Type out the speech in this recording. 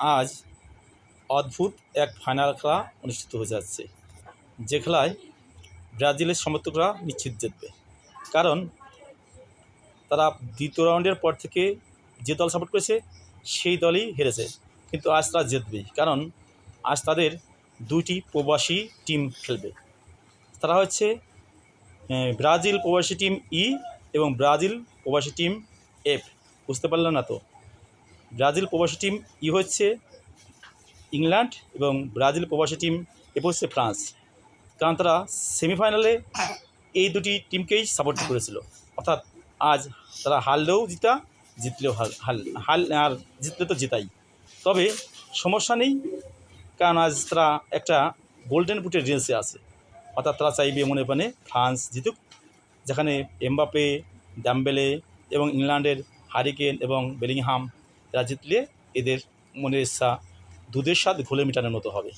আজ অদ্ভুত এক ফাইনাল খেলা অনুষ্ঠিত হয়ে যাচ্ছে, যে খেলায় ব্রাজিলের সমর্থকরা নিশ্চিত জিতবে। কারণ তারা দ্বিতীয় রাউন্ডের পর থেকে যে দল সাপোর্ট করেছে সেই দলই হেরেছে, কিন্তু আজ তারা জিতবেই। কারণ আজ তাদের দুইটি প্রবাসী টিম খেলবে। তারা হচ্ছে ব্রাজিল প্রবাসী টিম ই এবং ব্রাজিল প্রবাসী টিম এফ। বুঝতে পারলেন না তো? ব্রাজিল প্রবাসী টিম ই হচ্ছে ইংল্যান্ড এবং ব্রাজিল প্রবাসী টিম এফ হচ্ছে ফ্রান্স। কারণ তারা সেমিফাইনালে এই দুটি টিমকেই সাপোর্ট করেছিল। অর্থাৎ আজ তারা হারলেও জিতা, জিতলেও হাল আর জিতলে তো জেতাই। তবে সমস্যা নেই, কারণ আজ তারা একটা গোল্ডেন বুটের রেসে আছে। অর্থাৎ তারা চাইবে মনে প্রাণে ফ্রান্স জিতুক, যেখানে এমবাপে, ডাম্বেলে এবং ইংল্যান্ডের হ্যারিকেন এবং বেলিংহাম এরা জিতলে এদের মনের ইচ্ছা দুধের স্বাদ ঘোলে মেটানোর মতো হবে।